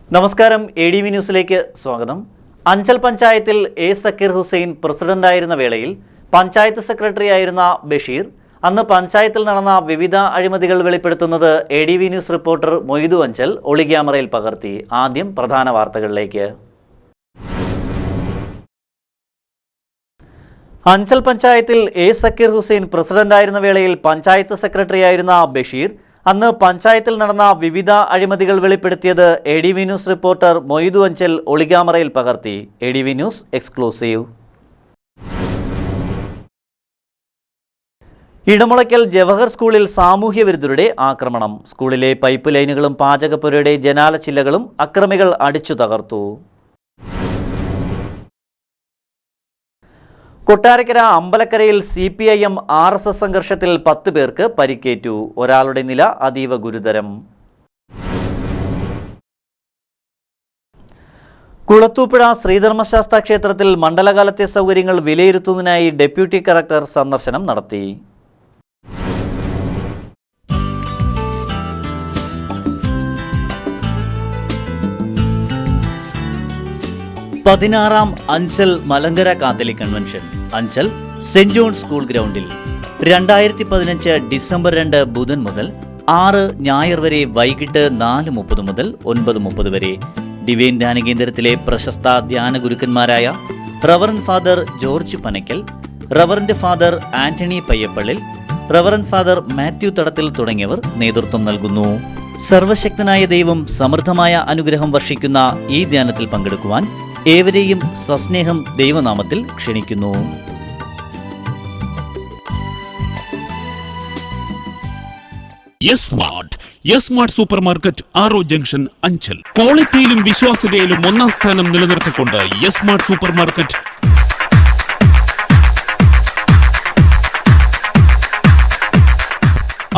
നമസ്കാരം, ADV ന്യൂസിലേക്ക് സ്വാഗതം. അഞ്ചൽ പഞ്ചായത്തിൽ എ സക്കീർ ഹുസൈൻ പ്രസിഡന്റായിരുന്ന വേളയിൽ പഞ്ചായത്ത് സെക്രട്ടറി ആയിരുന്ന ബഷീർ അന്ന് പഞ്ചായത്തിൽ നടന്ന വിവിധ അഴിമതികൾ വെളിപ്പെടുത്തുന്നത് ADV news reporter Moithu Anchal ഒളി ക്യാമറയിൽ പകർത്തി. ആദ്യം പ്രധാന വാർത്തകളിലേക്ക്. അഞ്ചൽ പഞ്ചായത്തിൽ എ സക്കീർ ഹുസൈൻ പ്രസിഡന്റായിരുന്ന വേളയിൽ പഞ്ചായത്ത് സെക്രട്ടറി ആയിരുന്ന ബഷീർ അന്ന് പഞ്ചായത്തിൽ നടന്ന വിവിധ അഴിമതികൾ വെളിപ്പെടുത്തിയത് ADV news reporter Moithu Anchal ഒളി ക്യാമറയിൽ പകർത്തി. ADV news exclusive. Edamulakkal Jawahar സ്കൂളിൽ സാമൂഹ്യ വിരുദ്ധരുടെ ആക്രമണം. സ്കൂളിലെ പൈപ്പ് ലൈനുകളും പാചകപ്പുരയുടെ ജനാല ചില്ലകളും അക്രമികൾ അടിച്ചു തകർത്തു. കൊട്ടാരക്കര അമ്പലക്കരയിൽ CPIM RSS സംഘർഷത്തിൽ 10 പേർക്ക് പരിക്കേറ്റു. ഒരാളുടെ നില അതീവ ഗുരുതരം. കുളത്തൂപ്പുഴ ശ്രീധർമ്മശാസ്ത്ര ക്ഷേത്രത്തിൽ മണ്ഡലകാലത്തെ സൗകര്യങ്ങൾ വിലയിരുത്തുന്നതിനായി ഡെപ്യൂട്ടി കളക്ടർ സന്ദർശനം നടത്തി. പതിനാറാം Anchal Malankara Catholic convention Anchal saint John school ഗ്രൗണ്ടിൽ 2015 ഡിസംബർ 2 ബുധൻ മുതൽ 6 ഞായർ വരെ വൈകിട്ട് 4:30 മുതൽ 9:30 വരെ. ഡിവൈൻ ധ്യാന കേന്ദ്രത്തിലെ പ്രശസ്ത ധ്യാന ഗുരുക്കന്മാരായ reverend father George Panakkal, reverend father Antony Payyappallil, reverend father Mathew Thadathil തുടങ്ങിയവർ നേതൃത്വം നൽകുന്നു. സർവശക്തനായ ദൈവം സമൃദ്ധമായ അനുഗ്രഹം വർഷിക്കുന്ന ഈ ധ്യാനത്തിൽ പങ്കെടുക്കുവാൻ ഏവരെയും സസ്നേഹം ദൈവനാമത്തിൽ ക്ഷണിക്കുന്നു. യെസ്മാർട്ട് സൂപ്പർ മാർക്കറ്റ് ആറോ ജംഗ്ഷൻ അഞ്ചൽ. ക്വാളിറ്റിയിലും വിശ്വാസ്യതയിലും 1ാം സ്ഥാനം നിലനിർത്തിക്കൊണ്ട് യെസ്മാർട്ട് സൂപ്പർ മാർക്കറ്റ്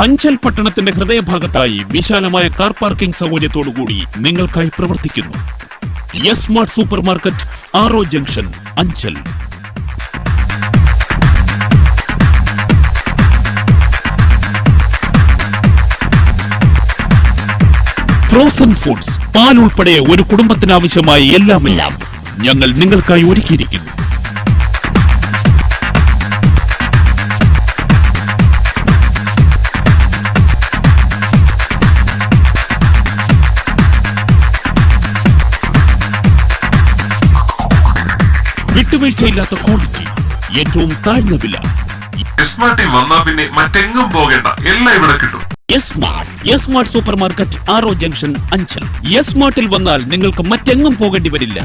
അഞ്ചൽ പട്ടണത്തിന്റെ ഹൃദയഭാഗത്തായി വിശാലമായ കാർ പാർക്കിംഗ് സൗകര്യത്തോടുകൂടി നിങ്ങൾക്കായി പ്രവർത്തിക്കുന്നു. യെസ്മാർട്ട് സൂപ്പർ മാർക്കറ്റ് ആറോ ജംഗ്ഷൻ അഞ്ചൽ. ഫ്രോസൺ ഫുഡ്സ്, പാൽ ഉൾപ്പെടെ ഒരു കുടുംബത്തിനാവശ്യമായ എല്ലാം ഞങ്ങൾ നിങ്ങൾക്കായി ഒരുക്കിയിരിക്കുന്നു. വിട്ടുവീഴ്ചയില്ലാത്ത ക്വാളിറ്റി, ഏറ്റവും താഴ്ന്ന വില. യെസ്മാർട്ടിൽ വന്നാ പിന്നെ മറ്റെങ്ങും പോകേണ്ട, എല്ലാം ഇവിടെ കിട്ടും. യെസ്മാർട്ട് സൂപ്പർ മാർക്കറ്റ് ആറോ ജംഗ്ഷൻ അഞ്ചൽ. യെസ്മാർട്ടിൽ വന്നാൽ നിങ്ങൾക്ക് മറ്റെങ്ങും പോകേണ്ടി വരില്ല.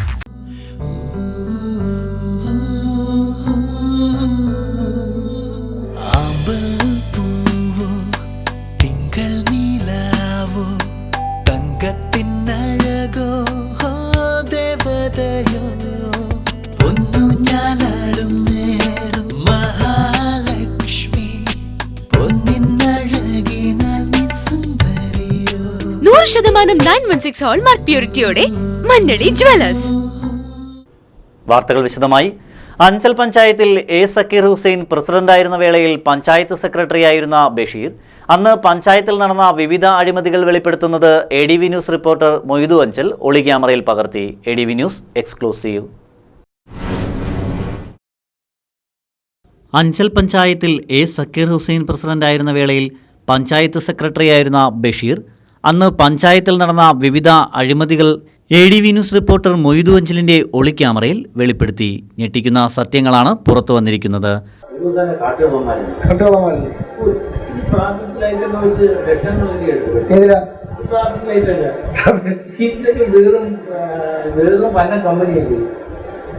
ശതമാനം 916 ഹോൾമാർക്ക് പ്യൂരിറ്റിയോടെ മഞ്ഞളി ജ്വല്ലേഴ്സ്. വാർത്തകൾ വിശദമായി. അഞ്ചൽ പഞ്ചായത്തിൽ എ സക്കീർ ഹുസൈൻ പ്രസിഡന്റായിരുന്ന വേളയിൽ പഞ്ചായത്ത് സെക്രട്ടറി ആയിരുന്ന ബഷീർ അന്ന് പഞ്ചായത്തിൽ നടന്ന വിവിധ അഴിമതികൾ വെളിപ്പെടുത്തുന്നത് ADV news reporter Moithu Anchal ഒളി ക്യാമറയിൽ പകർത്തി. ADV news exclusive. അഞ്ചൽ പഞ്ചായത്തിൽ എ സക്കീർ ഹുസൈൻ പ്രസിഡന്റായിരുന്ന വേളയിൽ പഞ്ചായത്ത് സെക്രട്ടറി ആയിരുന്ന ബഷീർ അന്ന് പഞ്ചായത്തിൽ നടന്ന വിവിധ അഴിമതികൾ ADV ന്യൂസ് റിപ്പോർട്ടർ മൊയ്തു അഞ്ചലിന്റെ ഒളി ക്യാമറയിൽ വെളിപ്പെടുത്തി. ഞെട്ടിക്കുന്ന സത്യങ്ങളാണ് പുറത്തു വന്നിരിക്കുന്നത്.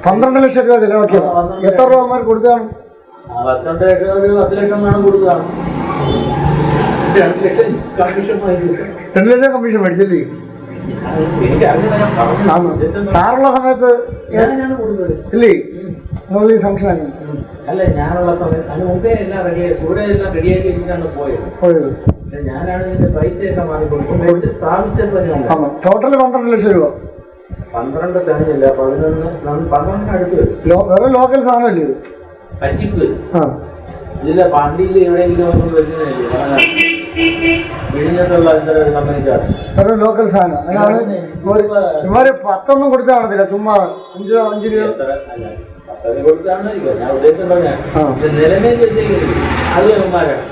$12 ലക്ഷം ചെലവാക്കിയത്. എത്ര രൂപ കൊടുത്തതാണ്? 10 ലക്ഷം കൊടുത്തതാണ്. 2 ലക്ഷം കമ്മീഷൻ മേടിച്ചല്ലേ? സാറുള്ള സമയത്ത് ഇല്ലേ നമ്മൾ ഈ സംശയം അല്ല, ഞാനുള്ള സമയത്ത് അതിന് മുമ്പേ എല്ലാം റെഡിയായി, സൂര്യ എല്ലാം റെഡിയാക്കി വെച്ചിട്ടാണ് പോയത്. പക്ഷെ ഞാനാണ് ഇതിന്റെ പൈസയൊക്കെ മാറിക്കൊടുക്കും സ്ഥാപിച്ചപ്പോ ഞാൻ ടോട്ടൽ 12 ലക്ഷം രൂപ. 12 തികഞ്ഞില്ല, 11 അടുത്ത് വരും. വേറെ ലോക്കൽ സാധനമല്ലേ ഇത്? പറ്റിപ്പ് വരും. ആ ഇതില്ല പണ്ടിയിൽ എവിടെയെങ്കിലും ഒന്നും വരുന്നില്ലേ വിഴിഞ്ഞത്തുള്ള എന്തൊരു കമ്പനിക്കാർ വേറെ ലോക്കൽ സാധനം. അതിനാണ് ഇവര് 10 ഒന്നും കൊടുത്താൽ കാണത്തില്ല, ചുമ്മാ 5 രൂപ. പദ്ധതി കൊടുത്താണ് ഞാൻ ഉദ്ദേശം പറഞ്ഞാൽ നിലമേൽ വെച്ചേക്കുന്നത് അത് അവന്മാരാണ്.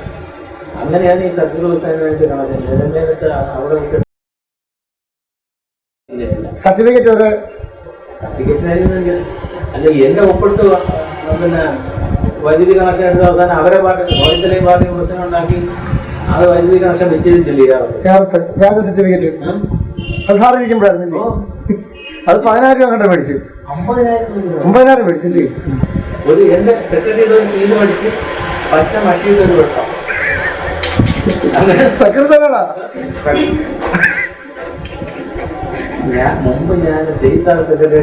അങ്ങനെയാണ് ഈ സർക്കിൾ വ്യവസായമായിട്ട് കാണുന്നത്. നിലമേലത്തെ അവിടെ വെച്ച സർട്ടിഫിക്കറ്റ് വരെ സർട്ടിഫിക്കറ്റിനായിരുന്നെങ്കിൽ അല്ല എന്റെ ഒപ്പിട്ട് പിന്നെ വൈദ്യുതി കണക്ഷൻ എടുത്ത അവസാനം അവരെ പാർട്ടി ഓയിലയും പാർട്ടി പ്രശ്നം ഉണ്ടാക്കി അത് വൈദ്യുതി കണക്ഷൻ വിച്ഛേദിച്ചില്ലേ കേരളത്തിൽ വ്യാജ സർട്ടിഫിക്കറ്റ്. അത് സാറിരിക്കുമ്പോഴായിരുന്നില്ലേ? അത് 10,000 രൂപ കണ്ട മേടിച്ചു. 50,000 മേടിച്ചില്ലേ? ഒരു എന്റെ സെക്രട്ടറിയുടെ ഒരു സീല് പഠിച്ച് പച്ച മഷിയുടെ ഒരു വെട്ടം സെക്രട്ടറിയാണോ? മുമ്പ് ഞാൻ സെയ്സാർ സെക്രട്ടറി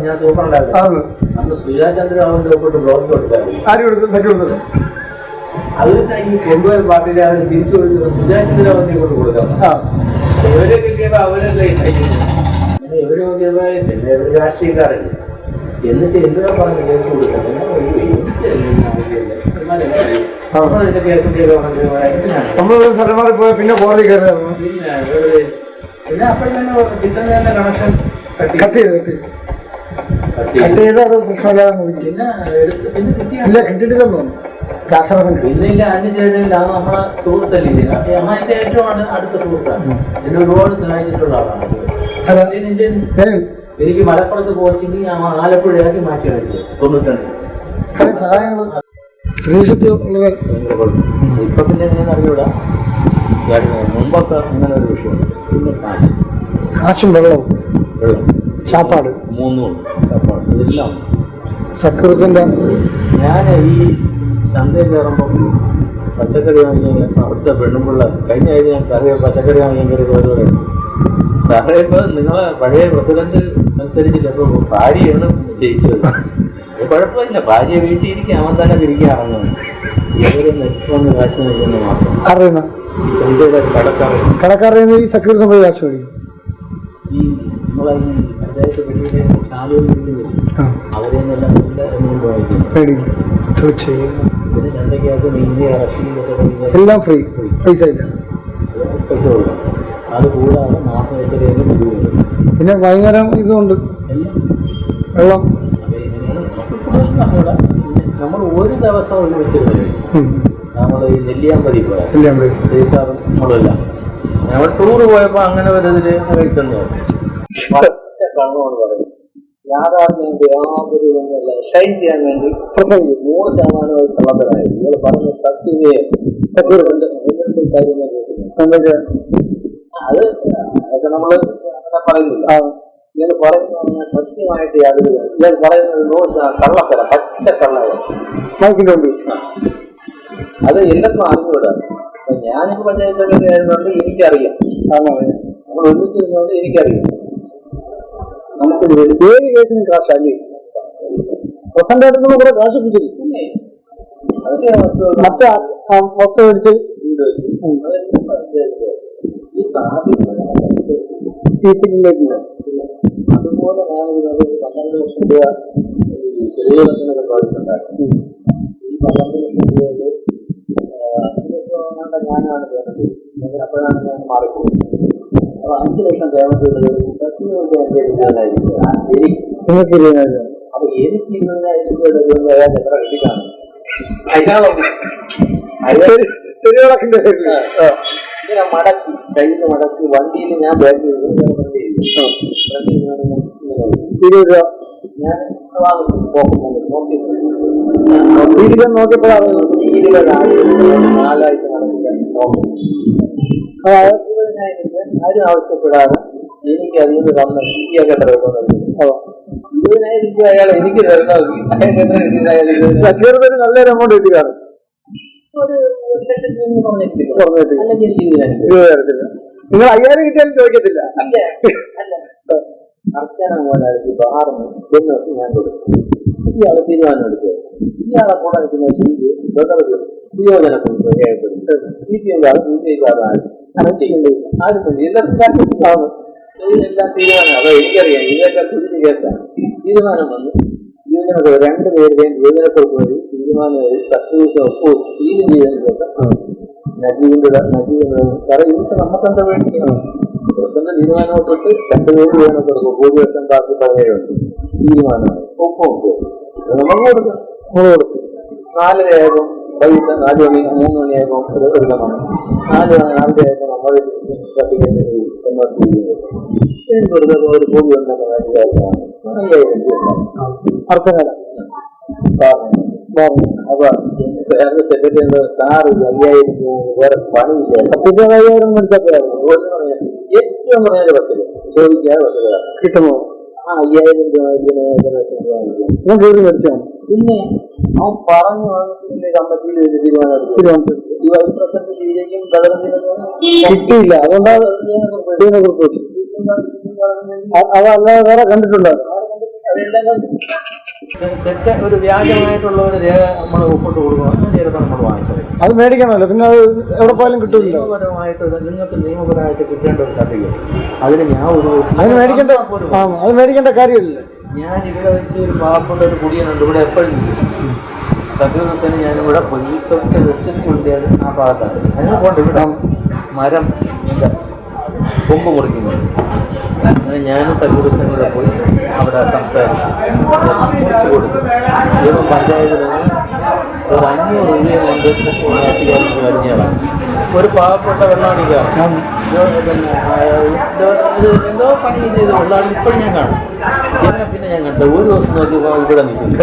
ഞാൻ സൂപ്പർ ഉണ്ടായിരുന്നു. അന്ന് സുജാ ചന്ദ്രബാബുവിന്റെ ഒപ്പിട്ട് ബ്ലോക്ക് കൊടുത്തായിരുന്നു. ആര് കൊടുത്തു? സെക്രട്ടറി. അത് തന്നെ ഈ കൊണ്ടുപോയ പാർട്ടിയിലെ അവർ തിരിച്ചു കൊടുത്തത് സുജാ ചന്ദ്രബാബുവിനെ കൊണ്ട് കൊടുക്കാം. ഇവരെ കിട്ടിയപ്പോ അവരല്ലേ അങ്ങനെ ഇവര് നോക്കിയപ്പോ പിന്നെ ഇവര് രാഷ്ട്രീയക്കാരല്ലേ. എന്നിട്ട് എന്തിനാ പറഞ്ഞ കേസ് കൊടുക്കുന്നത്? നമ്മളതിന്റെ കേസിന്റെ നമ്മള് സ്ഥലമാറി പോയ പിന്നെ കോടതി കയറിയായിരുന്നു. പിന്നെ അപ്പോൾ തന്നെ കിട്ടുന്ന തന്നെ കണക്ഷൻ കട്ട് ചെയ്ത് അത് പ്രശ്നമില്ലാതെ ഇല്ല കിട്ടിയിട്ടില്ലെന്ന് തോന്നുന്നു. പിന്നെ ഇല്ല അതിന് ശേഷം നമ്മളെ സുഹൃത്തല്ലേ അമ്മ എന്റെ ഏറ്റവും അടുത്ത സുഹൃത്താണ്. എന്നെ ഒരുപാട് സഹായിച്ചിട്ടുള്ള ആളാണ്. എനിക്ക് മലപ്പുറത്ത് പോസ്റ്റിംഗ് ആലപ്പുഴയാക്കി മാറ്റി വെച്ചത് 92 സഹായങ്ങൾ സ്ത്രീശക്തി ഇപ്പൊ പിന്നെ എങ്ങനെയെന്ന് അറിഞ്ഞൂടാ. മുമ്പൊക്കെ അങ്ങനെ ഒരു വിഷയമുണ്ട്. പിന്നെ കാശും വെള്ളവും ചാപ്പാട് 3 ചാപ്പാട് ഇതെല്ലാം സെക്യൂരിറ്റിന്റെ. ഞാൻ ഈ ചന്തയിൽ കയറുമ്പോൾ പച്ചക്കറി വാങ്ങി അവിടുത്തെ പെണ്ണുമ്പിള്ള കഴിഞ്ഞ ആഴ്ച ഞാൻ കറിയ പച്ചക്കറി വാങ്ങിയെങ്കിൽ ഓരോ സാറേ ഇപ്പൊ നിങ്ങളെ പഴയ പ്രസിഡന്റ് അനുസരിച്ചില്ല ഇപ്പൊ ഭാര്യയാണ് ജയിച്ചത്. കുഴപ്പമില്ല, ഭാര്യ വീട്ടിൽ ഇരിക്കുക, അവൻ തന്നെ തിരികെ ഇറങ്ങുന്നു. ഇവര് നെറ്റ് കാശ് നൽകുന്ന മാസം അറിയുന്ന ചന്തയുടെ കടക്കാരൻ ഈ സെക്യൂരിറ്റി സംഭവം കാശ് മേടിക്കും. ഈ നമ്മളെ ഈ പഞ്ചായത്ത് വീട്ടിലെ സ്റ്റാലുകൾ അവരെ നിന്നെല്ലാം മേടിക്കും. തീർച്ചയായും പിന്നെ ചന്തയ്ക്കകത്ത് മീൻ ഇറച്ചി എല്ലാം ഫ്രീ, പൈസ ഇല്ല. പൈസ കൊടുക്കണം. അത് കൂടാതെ മാസം എത്രയും പിന്നെ വൈകുന്നേരം ഇതുകൊണ്ട് വെള്ളം നമ്മൾ ഒരു ദിവസം ഒന്ന് വെച്ചിരുന്നു. നമ്മൾ ഈ നെല്ലിയാമ്പതി പോയാൽ നമ്മളെല്ലാം നമ്മൾ ടൂറ് പോയപ്പോൾ അങ്ങനെ ഒരു ഇതിൽ കഴിച്ചെന്ന് പച്ച കണ്ണോട് പറയും യാഥാർത്ഥ്യം യാതൊരു ഇതൊന്നുമല്ല. ഷൈൻ ചെയ്യാൻ വേണ്ടി 100% കള്ളത്തരായി നിങ്ങൾ പറഞ്ഞ സത്യതയെ കാര്യം അത് അതൊക്കെ നമ്മൾ അങ്ങനെ പറയുന്നില്ല. ഇയാൾ പറയുന്ന സത്യമായിട്ട് യാതൊരു ഇയാൾ പറയുന്നത് 100% കള്ളത്തര, പച്ച കള്ളമാണ്. അത് എല്ലാവർക്കും അറിഞ്ഞുകൂടാ. ഞാനിപ്പോ പഞ്ചായത്ത് സെക്രട്ടറി ആയതുകൊണ്ട് എനിക്കറിയാം. നമ്മൾ ഒന്നിച്ചിരുന്നതുകൊണ്ട് എനിക്കറിയാം. നമുക്ക് ഏത് കേസിനും കാശല്ലേ പ്രസന്റ് ആയിട്ട് കുറെ കാശ് കിട്ടില്ല. അതൊക്കെ മറ്റേ വസ്തു മേടിച്ച് അതുപോലെ ഞാനൊരു 12 ലക്ഷം രൂപ ചെറിയ പ്രോജക്റ്റ് ഈ 12 ലക്ഷം രൂപയില് 5 ലക്ഷം ഞാനാണ് പേയ്മെന്റ് ചെയ്തത്. അപ്പോഴാണ് ഞാൻ മാറിപ്പോയത്. അപ്പൊ 5 ലക്ഷം പേയ്മെന്റ് ചെയ്തത് സത്യമായിരിക്കും. അപ്പൊ എനിക്ക് 20,000 രൂപ അയാൾ എത്ര കിട്ടിക്കാണ് ഇങ്ങനെ മടക്കി കയ്യിൽ നിന്ന് മടക്കി വണ്ടിയിൽ ഞാൻ ബാഗ് ഞാൻ നോക്കിയപ്പോഴാണ് 4,000 ആരും ആവശ്യപ്പെടാതെ എനിക്ക് അതിൽ നിന്ന് വന്ന ശരിയാക്കി എത്ര 20,000 രൂപ അയാൾ എനിക്ക് തരുന്ന നല്ല എമൗണ്ട് കിട്ടിയാണ്. ഒരു 1,00,000 പറഞ്ഞിട്ടില്ല. നിങ്ങൾ 5,000 കിട്ടിയാലും ചോദിക്കത്തില്ല. അർച്ചന മോനായിട്ട് ബഹാറിന് ദിവസം ഞാൻ കൊടുക്കും. ഇയാളെ തീരുമാനം എടുക്കുക. ഇയാളെ കൂടെ നിൽക്കുന്ന ശരി വിയോജനക്കുറിപ്പ് രേഖപ്പെടുത്തി CPM കാർ BJP കാർ ആരും എല്ലാവർക്കും കാശ് എല്ലാം തീരുമാനം. അതോ എനിക്കറിയാം ഇതൊക്കെ പുതിയ കേസാണ്. തീരുമാനം വന്നു യുവജനക്കുറിപ്പ് 2 പേരുടെയും യുവജനക്കുറിപ്പ് വഴി തീരുമാനം സർട്ടിഫിക്കറ്റ് ഒപ്പുവെച്ച് സീൽ ചെയ്തതിനു ശേഷം നജീബിന്റെ സാറേ ഇതൊക്കെ നമുക്കെന്താ വേണ്ടിയാണ് പ്രസിഡന്റ് തീരുമാനമൊപ്പിട്ട് 2 പേര് യുവജനക്കുറിപ്പ് ഭൂരിപക്ഷം ബാക്കി 17 തീരുമാനമായി ഒപ്പുണ്ട് നമുക്ക് കൊടുക്കാം. 4 രേഖം വൈകിട്ട് 4 മണി 3 മണിയാകുമ്പോൾ എടുക്കണം. 4 രേഖ നമ്മൾ സർട്ടിഫിക്കറ്റ് NRC വെറുതെ ഒരു കൂടി അർച്ചകല അപ്പൊ സെക്രട്ടറി സാറ് 5000 വേറെ പണിയില്ല. സത്യത്തിൽ 5000 മേടിച്ചപ്പോഴായിരുന്നു ഏറ്റവും പറഞ്ഞാൽ 10 രൂപ ചോദിക്കാതെ 10 രൂപ കിട്ടുമോ? 5000 രൂപ കയറി മേടിച്ചാണ്. പിന്നെ അവൻ പറഞ്ഞു വാങ്ങിച്ചതിന്റെ കമ്മിറ്റിയിൽ ഒരു തീരുമാനം ഈ വൈസ് പ്രസിഡന്റ് ശരിക്കും കിട്ടിയില്ല. അതുകൊണ്ടാണ് കുറിപ്പ് വെച്ചു. അതല്ലാതെ വേറെ കണ്ടിട്ടുണ്ടോ? തെറ്റ ഒരു വ്യാജമായിട്ടുള്ള ഒരു രേഖ നമ്മൾ ഒപ്പിട്ട് കൊടുക്കണം. നേരത്തെ നമ്മൾ വാങ്ങിച്ചത് അത് മേടിക്കണമല്ലോ. പിന്നെ അത് എവിടെ പോയാലും കിട്ടില്ല. നിയമപരമായിട്ട് നിങ്ങൾക്ക് നിയമപരമായിട്ട് കിട്ടേണ്ട ഒരു സർട്ടിഫിക്കറ്റ് അതിന് ഞാൻ ഒരു ദിവസം അത് മേടിക്കേണ്ട കാര്യമില്ല. ഞാൻ ഇവിടെ വെച്ച് ഒരു പാവപ്പെട്ട ഒരു കുടിയനുണ്ട് ഇവിടെ എപ്പോഴും തകർ ദിവസം ഞാനിവിടെ പോയി തൊട്ട് വെസ്റ്റ് സ്കൂളിൻ്റെ ആ ഭാഗത്താണ്. അതിനെ കൊണ്ട് ഇവിടെ മരം കൊമ്പ് മുറിക്കുന്നത്. അങ്ങനെ ഞാനും സർവീസും കൂടെ പോയി അവിടെ സംസാരിച്ച് മുറിച്ച് കൊടുക്കും. ഇപ്പം പഞ്ചായത്തിൽ ഒരു 500 രൂപയും കൊണ്ട് ആശികാർക്ക് കഴിഞ്ഞാണ് ഒരു പാവപ്പെട്ട വെള്ളാടിക്കാരൻ പിന്നെ എന്തോ പണി ചെയ്ത് വെള്ളാടി ഇപ്പോഴും ഞാൻ കാണും. പിന്നെ ഞാൻ കണ്ടു ഒരു ദിവസം നോക്കി ഇവിടെ നിൽക്കുന്നു.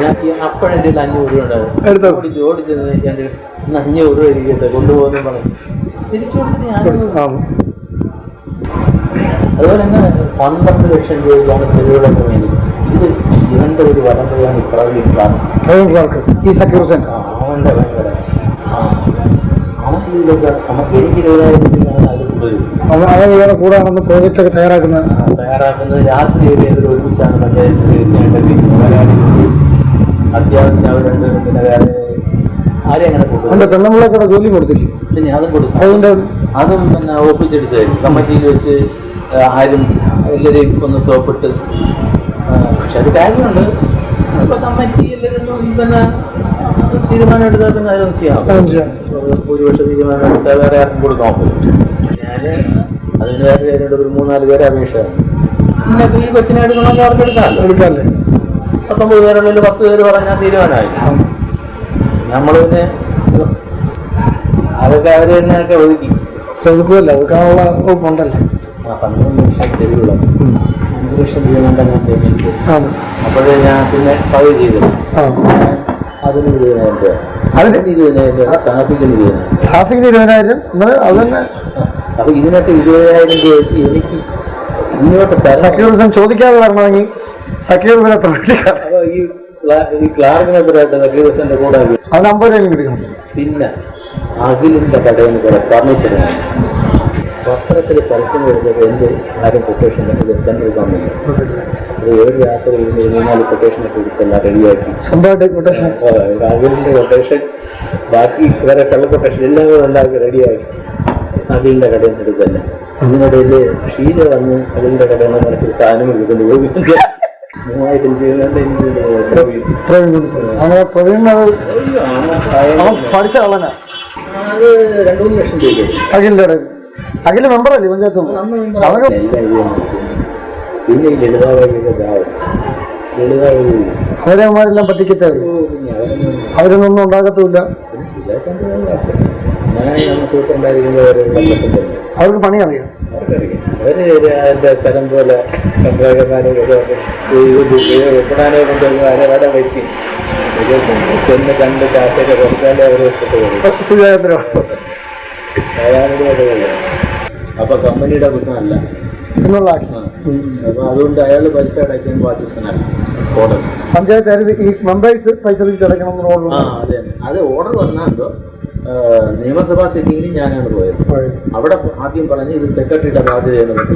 ഞാൻ അപ്പോഴെൻ്റെ 500 രൂപ ഉണ്ടായിരുന്നു. ഓടിച്ചെന്ന് ഞാൻ 500 രൂപ ഇരിക്കട്ടെ കൊണ്ടുപോകുന്നു പറഞ്ഞു തിരിച്ചു കൊടുത്തിട്ട് ഞാൻ. അതുപോലെ തന്നെ 12 ലക്ഷം രൂപയാണ് ചെലവുകളൊക്കെ വേണ്ടി. ഇത് ഇവന്റെ ഒരു വലമ്പയാണ് ഇപ്രാവശ്യം ഈ സക്കീർ ഹുസൈൻ അവന്റെ ഭയങ്കര അവനിലൊക്കെ നമുക്ക് എനിക്ക് 20,000 അത് കൊണ്ടുവരും. കൂടാണെന്ന് പ്രോജക്റ്റ് ഒക്കെ തയ്യാറാക്കുന്നത് രാത്രി ഏതെങ്കിലും ഒരുമിച്ചാണ് പഞ്ചായത്ത് തീർച്ചയായിട്ടും അത്യാവശ്യം അവരുണ്ട്. പിന്നെ വേറെ ആരെയും അങ്ങനെ കൊടുക്കും. പെണ്ണുമ്പിളൊക്കെ ജോലി കൊടുത്തില്ലേ? പിന്നെ അതും കൊടുക്കും. അതും പിന്നെ ഒപ്പിച്ചെടുത്തായിരുന്നു കമ്മിറ്റിയിൽ വെച്ച്. ആരും എല്ലാവരെയും ഒന്ന് സോപ്പിട്ട്. പക്ഷെ അത് കാര്യമുണ്ട്. ഇപ്പൊ കമ്മിറ്റി എല്ലാവരും പിന്നെ തീരുമാനം എടുത്താൽ പിന്നെ അതൊന്നും ചെയ്യാം. ഭൂരിപക്ഷ തീരുമാനം എടുത്താൽ വേറെ ആർക്കും കൊടുക്കാൻ പറ്റില്ല. ഞാൻ അതിന് വേറെ ഒരു 3-4 പേരെ അപേക്ഷയാണ്. പിന്നെ ഈ കൊച്ചിനെ എടുക്കണമെങ്കിൽ അവർക്ക് എടുക്കാമല്ലേ. 19 പേരുള്ളിൽ 10 പേര് പറഞ്ഞാൽ തീരുമാനമായി. നമ്മൾ പിന്നെ അതൊക്കെ അവർ തന്നെയൊക്കെ ഒതുക്കി ഒതുക്കുമല്ലോ. ഒതുക്കാനുള്ള വകുപ്പുണ്ടല്ലോ. 12 ലക്ഷം തെരുവുള്ള 5 ലക്ഷം രൂപ അപ്പോഴേ ഞാൻ പിന്നെ പകൽ ചെയ്തു. അതിന് 20,000 രൂപ. അതിന് 20,000 രൂപ. ട്രാഫിക്കിന് 20,000. അത് തന്നെ. അപ്പൊ ഇതിനൊക്കെ 20,000 രൂപ വെച്ച് എനിക്ക് ഇങ്ങോട്ട് സക്കീർ ഹുസൈൻ ചോദിക്കാതെ വരണമെങ്കിൽ സക്കീർ ഹുസൈൻ എത്ര അപ്പൊ ഈ ക്ലാർക്കിനെ എത്രയായിട്ട് സക്കീർ ഹുസൈന്റെ കൂടെ അവന് 50 രൂപ കിട്ടണം. പിന്നെ അഖിലിന്റെ കടയിൽ കുറെ ഫർണിച്ചർ പത്രത്തിൽ പരസ്യം കൊടുത്തത് എൻ്റെ ആരും കൊട്ടേഷൻ എടുക്കാൻ എടുക്കാമില്ല. അത് 7 രാത്രി 24 കൊട്ടേഷനൊക്കെ എടുത്തെല്ലാം റെഡിയാക്കി സ്വന്തമായിട്ട് കൊട്ടേഷൻ അഖിലിന്റെ കൊട്ടേഷൻ ബാക്കി വേറെ കള്ള കൊട്ടേഷൻ എല്ലാം കൂടെ ഉണ്ടാക്കി റെഡിയാക്കി അഖിലിന്റെ കടയിൽ നിന്ന് എടുത്തല്ല. അതിനിടയിൽ ഷീല വന്ന് അഖിലിന്റെ കടയിൽ നിന്ന് മനസ്സിൽ സാധനം എടുത്തുകൊണ്ട് പോയി 3000 പഠിച്ച ആളനാ. അത് 2-3 ലക്ഷം രൂപ. അഖിലിന്റെ അഖില മെമ്പറല്ലേ പഞ്ചായത്ത്? പിന്നെ ഈ അവരവന്മാരെല്ലാം പറ്റിക്കത്തേ ഉള്ളൂ. അവരൊന്നും ഉണ്ടാകത്തുമില്ല. അവർക്ക് പണി അറിയാം. അവര് തരം പോലെ വെപ്പടാനെ കൊണ്ടുവരുന്ന വ്യക്തി ചെന്ന് കണ്ട് കാശൊക്കെ കൊടുത്താലേ അവരെ സുഖാചന്ദ്രോ. അപ്പൊ കമ്പനിയുടെ കുറ്റമല്ല എന്നുള്ള അപ്പൊ അതുകൊണ്ട് അയാൾ പൈസ അടയ്ക്കാൻ ബാധ്യസ്ഥനാണ്. ഓർഡർ പഞ്ചായത്ത് ഈ മെമ്പേഴ്സ് പൈസ തിരിച്ചടയ്ക്കണം. അതെ. അത് ഓർഡർ വന്നാന്തോ നിയമസഭാ സിറ്റിങ്ങിന് ഞാനാണ് പോയത്. അവിടെ ആദ്യം പറഞ്ഞ് ഇത് സെക്രട്ടറിയുടെ ബാധ്യതയെന്ന് പറ്റി.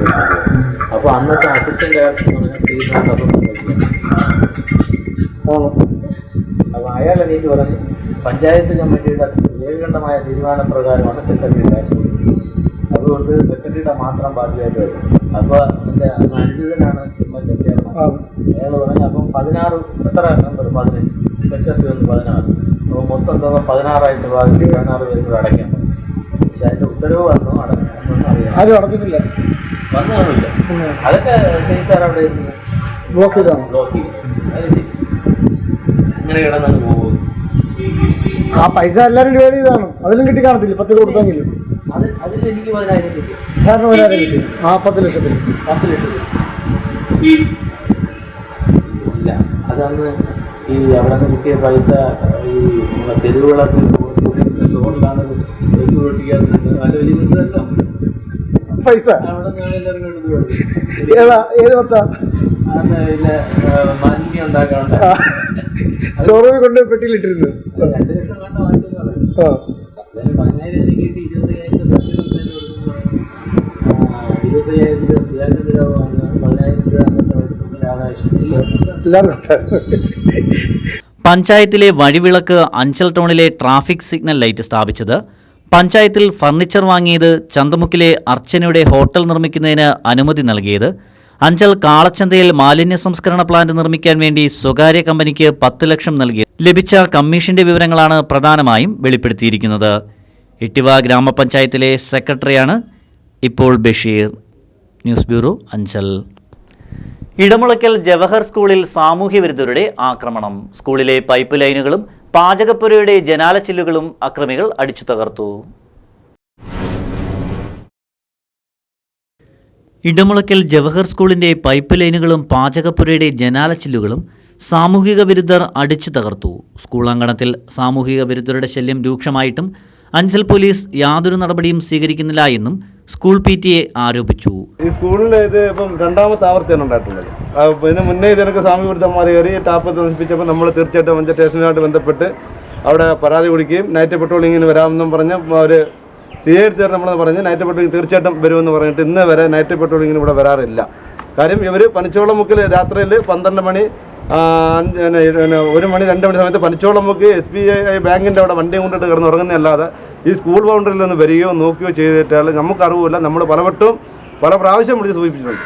അപ്പൊ അന്നത്തെ അസിസ്റ്റന്റ് ഡയറക്ടർ പറഞ്ഞ ശ്രീ അപ്പോൾ അയാൾ എനിക്ക് പറഞ്ഞ് പഞ്ചായത്ത് കമ്മിറ്റിയുടെ ഏകകണ്ഠമായ തീരുമാനപ്രകാരമാണ് സെക്രട്ടറി ക്ലാസ് കൊടുക്കുന്നത്. അതുകൊണ്ട് സെക്രട്ടറിയുടെ മാത്രം ബാധ്യതയായിട്ട് വരും. അപ്പോൾ എൻ്റെ അനുജിതനാണ് MLA ചെയർമാൻ. അയാൾ പറഞ്ഞു അപ്പം 16 എത്ര നമ്പർ 15 സെക്രട്ടറി ഒന്ന് 16, അപ്പോൾ മൊത്തം തുക 16ആയിട്ട് ബാധിച്ച് 16 പേര് കൂടെ അടയ്ക്കാൻ പറഞ്ഞു. പക്ഷെ അതിൻ്റെ ഉത്തരവ് വന്നു അടയ്ക്കണമെന്ന് അറിയാം. ആരും അടച്ചിട്ടില്ല, വന്നു കാണില്ല. അതൊക്കെ സാർ അവിടെ ബ്ലോക്ക് ചെയ്താണ്. ബ്ലോക്ക് ചെയ്തു. അത് ശരി, അങ്ങനെ കിടന്നു പോകും. ആ പൈസ എല്ലാവരും ഡിവൈഡ് ചെയ്താണ്. അതിലും കിട്ടി കാണത്തില്ല, 10 കൊടുത്തെങ്കിലും. അതിൽ എനിക്ക് 10,000 കിട്ടി. സാറിന് 10,000 കിട്ടി. ആ 10 ലക്ഷത്തിൽ 10 ലക്ഷം ഇല്ല. അതന്ന് ഈ അവിടെ നിന്ന് കിട്ടിയ പൈസ ഈ നമ്മളെ തെരുവുകളൊക്കെ സ്റ്റോറിലാണ് പൊട്ടിക്കാതെ നല്ല ബിസിനസ്സല്ലോ. പൈസ അവിടെ ഞാൻ എല്ലാവരും എടുത്തു. ഏത് പത്താ? മാലിന്യം ഉണ്ടാക്കാറുണ്ട്. സ്റ്റോർ റൂമിൽ കൊണ്ട് പെട്ടിയിലിട്ടിരുന്നു. 2 ലക്ഷം കണ്ട വാങ്ങിച്ചതാണ്. 10,000 എനിക്ക് കിട്ടി. 25,000 സർട്ടിഫിക്കറ്റ് കൊടുക്കുന്നു. 25,000 രൂപ സുയാചന്ദ്ര 10,000 രൂപ അന്നത്തെ വയസ്സുകളിൽ ആകാശം പഞ്ചായത്തിലെ വഴിവിളക്ക് അഞ്ചൽ ടൗണിലെ ട്രാഫിക് സിഗ്നൽ ലൈറ്റ് സ്ഥാപിച്ചത്, പഞ്ചായത്തിൽ ഫർണിച്ചർ വാങ്ങിയത്, ചന്തമുക്കിലെ അർച്ചനയുടെ ഹോട്ടൽ നിർമ്മിക്കുന്നതിന് അനുമതി നൽകിയത്, അഞ്ചൽ കാളച്ചന്തയിൽ മാലിന്യ സംസ്കരണ പ്ലാന്റ് നിർമ്മിക്കാൻ വേണ്ടി സ്വകാര്യ കമ്പനിക്ക് 10 ലക്ഷം നൽകി ലഭിച്ച കമ്മീഷന്റെ വിവരങ്ങളാണ് പ്രധാനമായും വെളിപ്പെടുത്തിയിരിക്കുന്നത്. ഇട്ടിവ ഗ്രാമപഞ്ചായത്തിലെ സെക്രട്ടറിയാണ് ഇപ്പോൾ ബഷീർ. News bureau, Anchal. ഇടമുളയ്ക്കൽ ജവഹർ സ്കൂളിൽ സാമൂഹ്യവിരുദ്ധരുടെ ആക്രമണം. സ്കൂളിലെ പൈപ്പ് ലൈനുകളും പാചകപ്പുരയുടെ ജനാലച്ചില്ലുകളും അക്രമികൾ അടിച്ചു തകർത്തു. ഇടമുളയ്ക്കൽ ജവഹർ സ്കൂളിന്റെ പൈപ്പ് ലൈനുകളും പാചകപ്പുരയുടെ ജനാലച്ചില്ലുകളും സാമൂഹിക വിരുദ്ധർ അടിച്ചു തകർത്തു. സ്കൂൾ അങ്കണത്തിൽ സാമൂഹിക വിരുദ്ധരുടെ ശല്യം രൂക്ഷമായിട്ടും അഞ്ചൽ പോലീസ് യാതൊരു നടപടിയും സ്വീകരിക്കുന്നില്ല എന്നും സ്കൂൾ PTA ആരോപിച്ചു. ഈ സ്കൂളിൽ ഇത് ഇപ്പം 2ാമത്തെ ആവർത്തിയാണ് ഉണ്ടായിട്ടുള്ളത്. ഇതിന് മുന്നേ ഇതിനൊക്കെ സാമൂഹ്യ വിരുദ്ധന്മാർ കയറി ടാപ്പ് നശിപ്പിച്ചപ്പോൾ നമ്മൾ തീർച്ചയായിട്ടും പഞ്ചായത്ത് സ്റ്റേഷനുമായിട്ട് ബന്ധപ്പെട്ട് അവിടെ പരാതി കൊടുക്കുകയും നൈറ്റ് പെട്രോളിങ്ങിന് വരാമെന്നും പറഞ്ഞ് അവർ CA എടുത്ത് നമ്മളെന്ന് പറഞ്ഞ് നൈറ്റ് പെട്രോളിങ് തീർച്ചയായിട്ടും വരുമെന്ന് പറഞ്ഞിട്ട് ഇന്ന് വരെ നൈറ്റ് പെട്രോളിങ്ങിന് ഇവിടെ വരാറില്ല. കാര്യം ഇവർ പനിച്ചോളമുക്കിൽ രാത്രിയിൽ 12 മണി 1 മണി 2 മണി സമയത്ത് പനിച്ചോളമുക്ക് SBI ബാങ്കിൻ്റെ അവിടെ വണ്ടി കൊണ്ടിട്ട് കിടന്ന് ഉറങ്ങുന്നതല്ലാതെ ഈ സ്കൂൾ ബൗണ്ടറിയിൽ ഒന്ന് വരികയോ നോക്കുകയോ ചെയ്തിട്ടാൽ നമുക്കറിവില്ല. നമ്മൾ പല പ്രാവശ്യം വിളിച്ച് സൂചിപ്പിച്ചിട്ടുണ്ട്.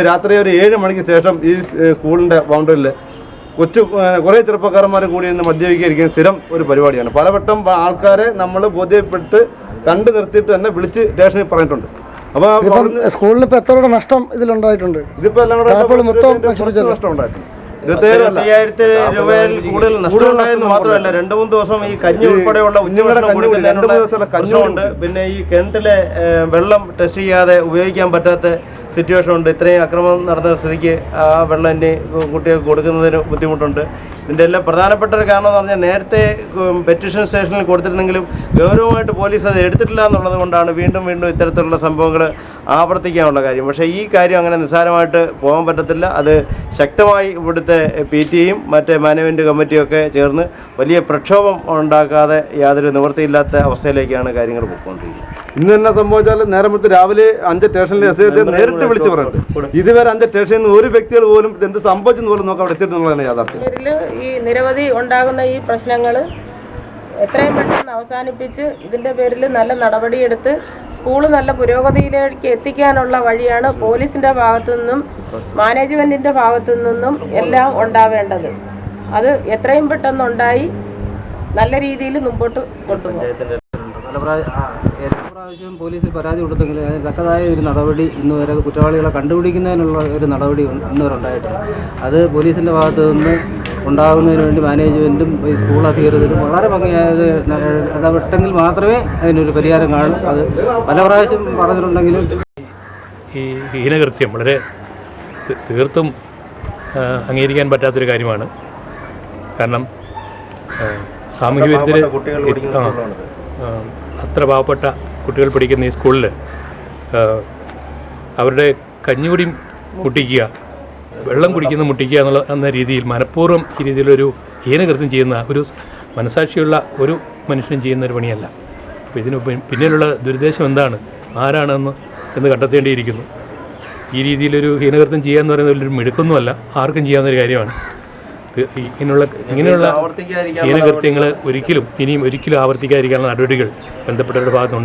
രാത്രി 7 മണിക്ക് ശേഷം ഈ സ്കൂളിൻ്റെ ബൗണ്ടറിയിൽ കുറേ ചെറുപ്പക്കാരന്മാർ കൂടി ഇന്ന് മദ്യപിക്കാതിരിക്കുന്ന സ്ഥിരം ഒരു പരിപാടിയാണ്. പലവട്ടം ആൾക്കാരെ നമ്മൾ ബോധ്യപ്പെട്ട് കണ്ടു നിർത്തിയിട്ട് തന്നെ വിളിച്ച് സ്റ്റേഷനിൽ പറഞ്ഞിട്ടുണ്ട്. അപ്പോൾ സ്കൂളിൽ ഇപ്പോൾ എത്ര രൂപ നഷ്ടം ഇതിലുണ്ടായിട്ടുണ്ട്? ഇതിപ്പോൾ എല്ലാം കൂടെ മൊത്തം നഷ്ടം ഉണ്ടായിട്ടുണ്ട്. 25,000 രൂപയിൽ കൂടുതൽ നഷ്ടമുണ്ടായെന്ന് മാത്രമല്ല 2-3 ദിവസം ഈ കഞ്ഞി ഉൾപ്പെടെയുള്ള ഉച്ചഭക്ഷണം കൊടുക്കുന്നതിനുള്ള പിന്നെ ഈ കിണറ്റിലെ വെള്ളം ടെസ്റ്റ് ചെയ്യാതെ ഉപയോഗിക്കാൻ പറ്റാത്ത സിറ്റുവേഷൻ ഉണ്ട്. ഇത്രയും അക്രമം നടന്ന സ്ഥിതിക്ക് ആ വെള്ളം ഇനി കുട്ടികൾക്ക് കൊടുക്കുന്നതിന് ബുദ്ധിമുട്ടുണ്ട്. ഇതിൻ്റെ എല്ലാം പ്രധാനപ്പെട്ട ഒരു കാരണം എന്ന് പറഞ്ഞാൽ നേരത്തെ പെറ്റീഷൻ സ്റ്റേഷനിൽ കൊടുത്തിരുന്നെങ്കിലും ഗൗരവമായിട്ട് പോലീസ് അത് എടുത്തിട്ടില്ല എന്നുള്ളത് കൊണ്ടാണ് വീണ്ടും ഇത്തരത്തിലുള്ള സംഭവങ്ങൾ ആവർത്തിക്കാനുള്ള കാര്യം. പക്ഷേ ഈ കാര്യം അങ്ങനെ നിസ്സാരമായിട്ട് പോകാൻ പറ്റത്തില്ല. അത് ശക്തമായി ഇവിടുത്തെ PTA-യും മറ്റേ മാനേജ്മെൻറ്റ് കമ്മിറ്റിയും ഒക്കെ ചേർന്ന് വലിയ പ്രക്ഷോഭം ഉണ്ടാക്കാതെ യാതൊരു നിവൃത്തിയില്ലാത്ത അവസ്ഥയിലേക്കാണ് കാര്യങ്ങൾ പോയിക്കൊണ്ടിരിക്കുന്നത്. ഇന്ന് തന്നെ സംഭവിച്ചാൽ നേരത്തെ രാവിലെ 5 സ്റ്റേഷനിലെ SI നേരിട്ട് വിളിച്ച് പറഞ്ഞിട്ട് ഇതുവരെ 5 സ്റ്റേഷനിൽ നിന്ന് ഒരു വ്യക്തികൾ പോലും എന്ത് സംഭവിച്ചെന്ന് പോലും നോക്കാൻ അവിടെ എത്തിയിട്ടുള്ളതാണ് യാഥാർത്ഥ്യം. ഈ നിരവധി ഉണ്ടാകുന്ന ഈ പ്രശ്നങ്ങൾ എത്രയും പെട്ടെന്ന് അവസാനിപ്പിച്ച് ഇതിൻ്റെ പേരിൽ നല്ല നടപടിയെടുത്ത് സ്കൂൾ നല്ല പുരോഗതിയിലേക്ക് എത്തിക്കാനുള്ള വഴിയാണ് പോലീസിൻ്റെ ഭാഗത്തു നിന്നും മാനേജ്മെൻറ്റിൻ്റെ ഭാഗത്തു നിന്നും എല്ലാം ഉണ്ടാവേണ്ടത്. അത് എത്രയും പെട്ടെന്നുണ്ടായി നല്ല രീതിയിൽ മുമ്പോട്ട് കൊണ്ടുപോകും. എല്ലാ പ്രാവശ്യവും പോലീസിൽ പരാതി കൊടുത്തെങ്കിൽ അതിന് തക്കതായ ഒരു നടപടി ഇന്ന് വരെ കുറ്റവാളികളെ കണ്ടുപിടിക്കുന്നതിനുള്ള ഒരു നടപടി ഇന്ന് വരെ ഉണ്ടായിട്ടില്ല. അത് പോലീസിൻ്റെ ഭാഗത്തു നിന്ന് ഉണ്ടാകുന്നതിന് വേണ്ടി മാനേജ്മെൻറ്റും ഈ സ്കൂൾ അധികൃതരും വളരെ ഭംഗിയായത് ഇടപെട്ടെങ്കിൽ മാത്രമേ അതിനൊരു പരിഹാരം കാണൂ. അത് പല പ്രാവശ്യം പറഞ്ഞിട്ടുണ്ടെങ്കിലും ഈ ഹീനകൃത്യം വളരെ തീർത്തും അംഗീകരിക്കാൻ പറ്റാത്തൊരു കാര്യമാണ്. കാരണം സാമൂഹ്യ വിരുദ്ധർ അത്ര പാവപ്പെട്ട കുട്ടികൾ പഠിക്കുന്ന ഈ സ്കൂളിൽ അവരുടെ കഞ്ഞികുടി മുട്ടിക്കുക, വെള്ളം കുടിക്കുന്ന മുട്ടിക്കുക എന്ന രീതിയിൽ മനഃപൂർവ്വം ഈ രീതിയിലൊരു ഹീനകൃത്യം ചെയ്യുന്ന ഒരു മനസാക്ഷിയുള്ള ഒരു മനുഷ്യനും ചെയ്യുന്ന ഒരു പണിയല്ല. അപ്പോൾ ഇതിന് പിന്നിലുള്ള ദുരുദ്ദേശം എന്താണ്, ആരാണെന്ന് കണ്ടെത്തേണ്ടിയിരിക്കുന്നു. ഈ രീതിയിലൊരു ഹീനകൃത്യം ചെയ്യുക എന്ന് പറയുന്നത് ഒരു മിടുക്കൊന്നുമല്ല, ആർക്കും ചെയ്യാവുന്നൊരു കാര്യമാണ്. ഇങ്ങനെയുള്ള ഹീനകൃത്യങ്ങൾ ഇനിയും ഒരിക്കലും ആവർത്തിക്കാതിരിക്കാനുള്ള നടപടികൾ ബന്ധപ്പെട്ടവരുടെ ഭാഗത്ത്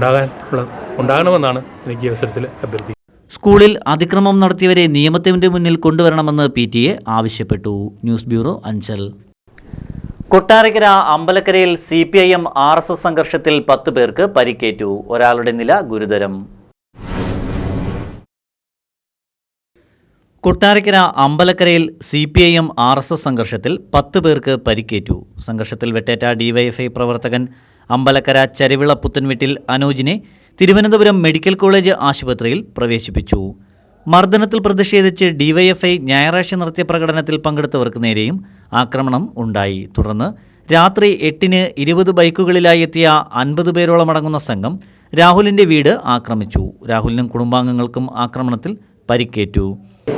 ഉണ്ടാകണമെന്നാണ് എനിക്ക് ഈ അവസരത്തിൽ അഭ്യർത്ഥിക്കുന്നത്. സ്കൂളിൽ അതിക്രമം നടത്തിയവരെ നിയമത്തിന്റെ മുന്നിൽ കൊണ്ടുവരണമെന്ന് PTA ആവശ്യപ്പെട്ടു. News bureau Anchal. കൊട്ടാരക്കര അമ്പലക്കരയിൽ CPIM RSS സംഘർഷത്തിൽ 10 പേർക്ക് പരിക്കേറ്റു. ഒരാളുടെ നില ഗുരുതരം. കൊട്ടാരക്കര അമ്പലക്കരയിൽ CPIM RSS സംഘർഷത്തിൽ 10 പേർക്ക് പരിക്കേറ്റു. സംഘർഷത്തിൽ വെട്ടേറ്റ DYFI പ്രവർത്തകൻ അമ്പലക്കര ചരിവിള പുത്തൻവീട്ടിൽ അനോജിനെ തിരുവനന്തപുരം മെഡിക്കൽ കോളേജ് ആശുപത്രിയിൽ പ്രവേശിപ്പിച്ചു. മർദ്ദനത്തിൽ പ്രതിഷേധിച്ച് DYFI ഞായറാഴ്ച നടത്തിയ പ്രകടനത്തിൽ പങ്കെടുത്തവർക്ക് നേരെയും ആക്രമണം ഉണ്ടായി. തുടർന്ന് രാത്രി 8-ന് 20 ബൈക്കുകളിലായി എത്തിയ 50 പേരോളം അടങ്ങുന്ന സംഘം രാഹുലിൻ്റെ വീട് ആക്രമിച്ചു. രാഹുലിനും കുടുംബാംഗങ്ങൾക്കും ആക്രമണത്തിൽ പരിക്കേറ്റു.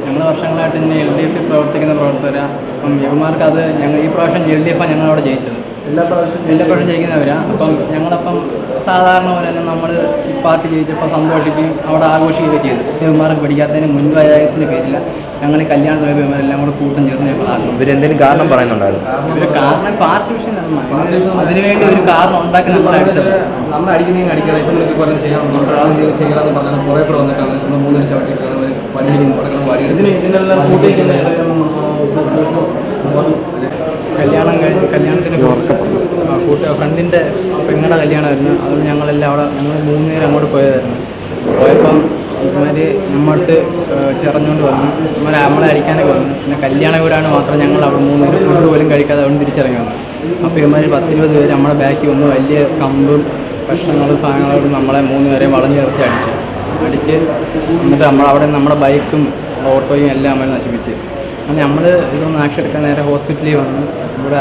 ഞങ്ങൾ വർഷങ്ങളായിട്ട് തന്നെ LDF പ്രവർത്തിക്കുന്ന പ്രവർത്തകരാണ്. അപ്പം യുവമാർക്ക് അത് ഈ പ്രാവശ്യം LDF ഞങ്ങളവിടെ ജയിച്ചത്. എല്ലാ പ്രാവശ്യം ജയിക്കുന്നവരാണ്. അപ്പം ഞങ്ങളപ്പം സാധാരണ പോലെ തന്നെ നമ്മൾ പാർട്ടി ജയിച്ചപ്പോൾ സന്തോഷിക്കുകയും അവിടെ ആഘോഷിക്കുകയൊക്കെ ചെയ്തു. യുവമാർക്ക് പഠിക്കാത്തതിന് മുൻവൈരാഗ്യത്തിൻ്റെ പേരില്ല ഞങ്ങൾ കല്യാണ യുവമാരെല്ലാം കൂടെ കൂട്ടം ചേർന്ന് ഞങ്ങളാക്കും. ഇവരെന്തെങ്കിലും കാരണം പറയുന്നുണ്ടായിരുന്നു? ഇവർ കാരണം പാർട്ടി വിഷയം അതിനുവേണ്ടി ഒരു കാരണം ഉണ്ടാക്കി നമ്മളെ അടിച്ചത്. നമ്മൾ അടിക്കുന്നതെങ്കിൽ അടിക്കണം. ഇപ്പം നിങ്ങൾക്ക് പറഞ്ഞ് ചെയ്യാമെന്ന് പറഞ്ഞാൽ കുറേ പേർ വന്നിട്ടാണ് നമ്മൾ 3 ചവിട്ടിയിട്ടാണ് ഇതിനെല്ലാം കൂട്ടി കല്യാണത്തിന് ഫ്രണ്ടിൻ്റെ പെങ്ങളുടെ കല്യാണമായിരുന്നു. അതുകൊണ്ട് ഞങ്ങളെല്ലാം അവിടെ ഞങ്ങൾ 3 പേര് അങ്ങോട്ട് പോയതായിരുന്നു. പോയപ്പം ഇവന്മാർ നമ്മളടുത്ത് ചിറഞ്ഞുകൊണ്ട് വന്നു. നമ്മളെ അടിക്കാനൊക്കെ വന്നു. പിന്നെ കല്യാണ വീടാണ് മാത്രം ഞങ്ങൾ അവിടെ 3 പേര് ഫുഡ് പോലും കഴിക്കാതെ അവിടെ തിരിച്ചിറങ്ങി വന്നു. അപ്പോൾ ഇവന്മാർ 10-20 പേര് നമ്മളെ ബാക്കിൽ വന്ന് വലിയ കമ്പും കഷ്ണങ്ങളും സാധനങ്ങളും നമ്മളെ 3 പേരെയും വളഞ്ഞു നിർത്തി അടിച്ച് എന്നിട്ട് നമ്മളവിടെ നമ്മുടെ ബൈക്കും ഓട്ടോയും എല്ലാം നമ്മൾ നശിപ്പിച്ച്. അങ്ങനെ നമ്മൾ ഇതൊന്നും ആക്ഷൻ എടുക്കാൻ നേരെ ഹോസ്പിറ്റലിൽ വന്ന് ഇവിടെ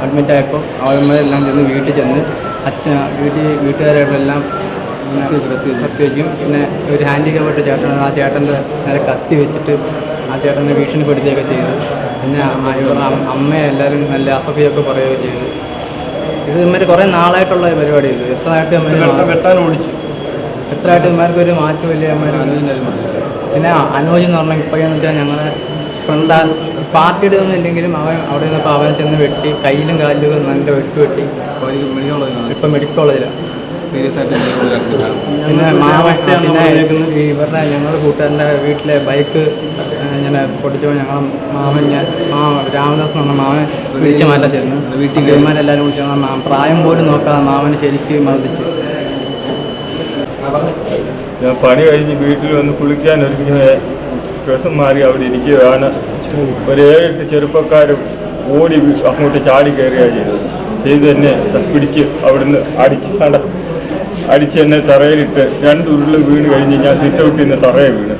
അഡ്മിറ്റായപ്പോൾ അവന്മാരെല്ലാം ചെന്ന് വീട്ടിൽ ചെന്ന് വീട്ടുകാരായിട്ടെല്ലാം കത്തിവെക്കും. പിന്നെ ഒരു ഹാൻഡിക്യാപ്ഡ് ചേട്ടനാണ്. ആ ചേട്ടൻ്റെ നേരെ കത്തി വെച്ചിട്ട് ആ ചേട്ടനെ ഭീഷണിപ്പെടുത്തുകയൊക്കെ ചെയ്തു. പിന്നെ അമ്മയെ എല്ലാവരും നല്ല അസഭ്യമൊക്കെ പറയുകയൊക്കെ ചെയ്തു. ഇത് ഇവന്മാർ കുറേ നാളായിട്ടുള്ള പരിപാടി. ഇത് എത്രയായിട്ട് വെട്ടാൻ ഓടിച്ചു. എത്രയായിട്ട് ഇവന്മാർക്കൊരു മാറ്റമില്ല. പിന്നെ അനോജ് എന്ന് പറഞ്ഞാൽ ഇപ്പോഴെന്ന് വെച്ചാൽ ഞങ്ങളെ ഫ്രണ്ട് പാർട്ടിയുടെ ഒന്നും ഇല്ലെങ്കിലും അവിടെ നിന്നപ്പോൾ അവൻ ചെന്ന് വെട്ടി കയ്യിലും കാലിലും നല്ല വെട്ടി ഇപ്പം മെഡിക്കൽ കോളേജിലാണ് സീരിയസ് ആയിട്ട്. പിന്നെ പിന്നെ ഇവരുടെ ഞങ്ങളുടെ കൂട്ടുകാരൻ്റെ വീട്ടിലെ ബൈക്ക് ഇങ്ങനെ പൊട്ടിച്ചപ്പോൾ ഞങ്ങളെ രാമദാസ് എന്ന് പറഞ്ഞ മാമൻ വിളിച്ച് മാറ്റാൻ ചെന്നു. വീട്ടിൽ വിളിച്ചു പ്രായം പോലും നോക്കാതെ മാമനെ ശരിക്കും മർദ്ദിച്ച്. ഞാൻ പണി കഴിഞ്ഞ് വീട്ടിൽ വന്ന് കുളിക്കാൻ ഒരുങ്ങി ഡ്രസ്സും മാറി അവിടെ ഇരിക്കുകയാണ്. ഒരു 7-8 ചെറുപ്പക്കാരും ഓടി അങ്ങോട്ട് ചാടി കയറുകയാണ് ചെയ്ത് തന്നെ പിടിച്ച് അവിടുന്ന് അടിച്ച് എന്നെ തറയിലിട്ട് 2 ഉരുള് വീണ് കഴിഞ്ഞ് ഞാൻ സിറ്റ് ഔട്ടിൽ നിന്ന് തറയെ വീണ്.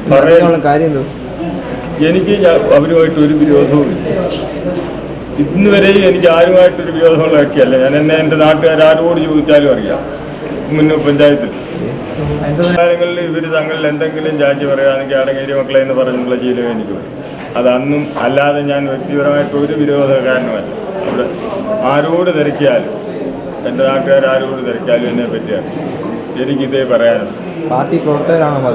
എനിക്ക് അവരുമായിട്ട് ഒരു വിരോധവും ഇല്ല. ഇന്ന് വരെയും എനിക്ക് ആരുമായിട്ടൊരു വിരോധമുള്ള വ്യക്തിയല്ല ഞാൻ. എൻ്റെ നാട്ടുകാരോട് ചോദിച്ചാലും അറിയാം. മുന്നേ പഞ്ചായത്തിൽ കാലങ്ങളിൽ ഇവർ തങ്ങളിൽ എന്തെങ്കിലും ചാച്ചി പറയുകയാണെങ്കിൽ അടങ്ങേരി മക്കളെ എന്ന് പറഞ്ഞുള്ള ശീലം എനിക്ക് വരും. അതന്നും അല്ലാതെ ഞാൻ വ്യക്തിപരമായിട്ട് ഒരു വിരോധകാരനുമല്ല. അവിടെ ആരോട് തിരക്കിയാലും എൻ്റെ നാട്ടുകാരോട് തിരക്കിയാലും എന്നെ പറ്റിയാണ് എനിക്കിതേ പറയാനുള്ളൂ. പാർട്ടി പ്രവർത്തകരാണോ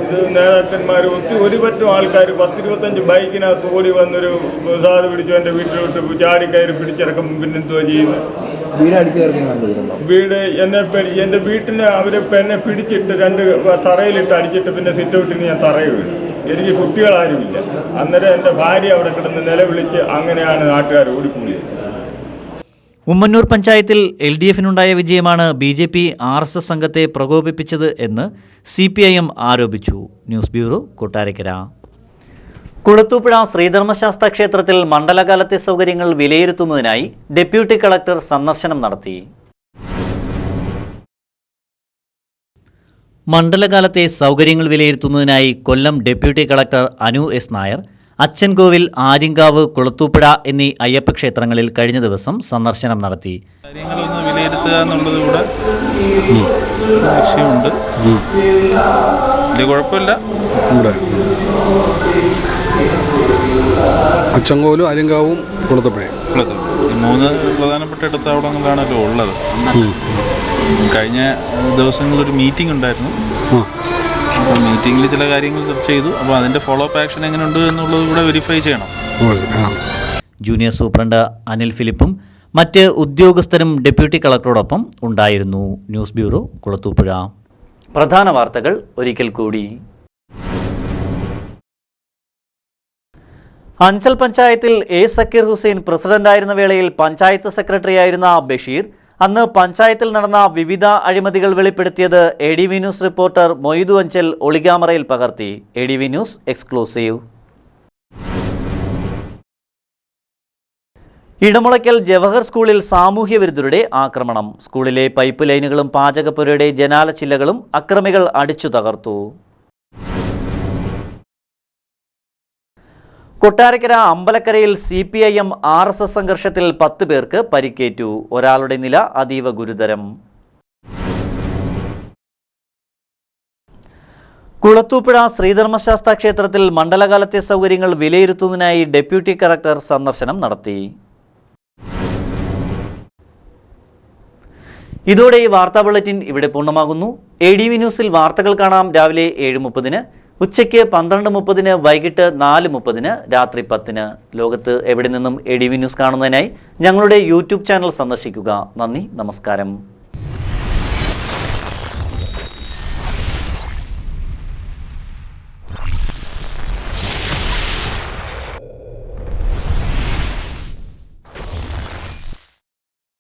ഇത് നേതാക്കന്മാർ ഒരു പറ്റും ആൾക്കാർ 10-25 ബൈക്കിനകത്ത് ഓടി വന്നൊരു സാധു പിടിച്ചു എൻ്റെ വീട്ടിലോട്ട് ചാടി കയറി പിടിച്ചിറക്കും. പിന്നെന്തോ ചെയ്യുന്നത് വീട് എൻ്റെ വീട്ടിന് അവരിപ്പോൾ എന്നെ പിടിച്ചിട്ട് 2 തറയിലിട്ട് അടിച്ചിട്ട് പിന്നെ സിറ്റ് ഔട്ടിന് ഞാൻ തറയിൽ വീണു. എനിക്ക് കുട്ടികളാരുമില്ല. അന്നേരം എൻ്റെ ഭാര്യ അവിടെ കിടന്ന് നിലവിളിച്ച് അങ്ങനെയാണ് നാട്ടുകാർ ഓടിക്കൂടിയത്. ഉമ്മന്നൂർ പഞ്ചായത്തിൽ LDFനുണ്ടായ വിജയമാണ് BJP RSS സംഘത്തെ പ്രകോപിപ്പിച്ചത് എന്ന് CPIM ആരോപിച്ചു. News bureau Kottarakkara. കുളത്തൂപ്പുഴ ശ്രീധർമ്മശാസ്ത്ര ക്ഷേത്രത്തിൽ മണ്ഡലകാലത്തെ സൗകര്യങ്ങൾ വിലയിരുത്തുന്നതിനായി ഡെപ്യൂട്ടി കളക്ടർ സന്ദർശനം നടത്തി. മണ്ഡലകാലത്തെ സൗകര്യങ്ങൾ വിലയിരുത്തുന്നതിനായി Kollam deputy collector Anu S. Nair Achankovil, Aryankavu, Kulathupuzha എന്നീ അയ്യപ്പ ക്ഷേത്രങ്ങളിൽ കഴിഞ്ഞ ദിവസം സന്ദർശനം നടത്തി. കാര്യങ്ങളൊന്ന് വിലയിരുത്തുക എന്നുള്ളത് കൂടെ ലക്ഷ്യമുണ്ട്. വലിയ കുഴപ്പമില്ല. അച്ചൻകോവിലും ആര്യങ്കാവും കുളത്തൂപ്പുഴയും ഈ 3 പ്രധാനപ്പെട്ട ഇടത്താവളങ്ങളാണല്ലോ ഉള്ളത്. കഴിഞ്ഞ ദിവസങ്ങളൊരു മീറ്റിംഗ് ഉണ്ടായിരുന്നു. അപ്പോൾ മീറ്റിങ്ങിൽ ചില കാര്യങ്ങൾ ചർച്ച ചെയ്തു. അപ്പോൾ അതിൻ്റെ ഫോളോ അപ്പ് ആക്ഷൻ എങ്ങനെയുണ്ട് എന്നുള്ളത് കൂടെ വെരിഫൈ ചെയ്യണം. ജൂനിയർ സൂപ്രണ്ട് അനിൽ ഫിലിപ്പും മറ്റ് ഉദ്യോഗസ്ഥരും ഡെപ്യൂട്ടി കളക്ടറോടൊപ്പം ഉണ്ടായിരുന്നു. News bureau, Kulathupuzha. പ്രധാന വാർത്തകൾ ഒരിക്കൽ കൂടി. അഞ്ചൽ പഞ്ചായത്തിൽ എ സക്കീർ ഹുസൈൻ പ്രസിഡന്റായിരുന്ന വേളയിൽ പഞ്ചായത്ത് സെക്രട്ടറിയായിരുന്ന ബഷീർ അന്ന് പഞ്ചായത്തിൽ നടന്ന വിവിധ അഴിമതികൾ വെളിപ്പെടുത്തിയത് ADV news reporter Moithu Anchal ഒളിക്യാമറയിൽ പകർത്തി. ADV news exclusive. Edamulakkal Jawahar സ്കൂളിൽ സാമൂഹ്യ വിരുദ്ധരുടെ ആക്രമണം. സ്കൂളിലെ പൈപ്പ് ലൈനുകളും പാചകപ്പുരയുടെ ജനാല ചില്ലകളും അക്രമികൾ അടിച്ചു തകർത്തു. കൊട്ടാരക്കര അമ്പലക്കരയിൽ CPIM RSS സംഘർഷത്തിൽ 10 പേർക്ക് പരിക്കേറ്റു. ഒരാളുടെ നില അതീവ ഗുരുതരം. കുളത്തൂപ്പുഴ ശ്രീധർമ്മശാസ്ത്ര ക്ഷേത്രത്തിൽ മണ്ഡലകാലത്തെ സൗകര്യങ്ങൾ വിലയിരുത്തുന്നതിനായി ഡെപ്യൂട്ടി കളക്ടർ സന്ദർശനം നടത്തി. ഇതോടെ ഈ വാർത്താ ബുള്ളറ്റിൻ ഇവിടെ പൂർണ്ണമാകുന്നു. ADV ന്യൂസിൽ വാർത്തകൾ കാണാം രാവിലെ 7:30, ഉച്ചയ്ക്ക് 12:30, വൈകിട്ട് 4:30, രാത്രി 10. ലോകത്ത് എവിടെ നിന്നും ADV ന്യൂസ് കാണുന്നതിനായി ഞങ്ങളുടെ യൂട്യൂബ് ചാനൽ സന്ദർശിക്കുക. നന്ദി, നമസ്കാരം.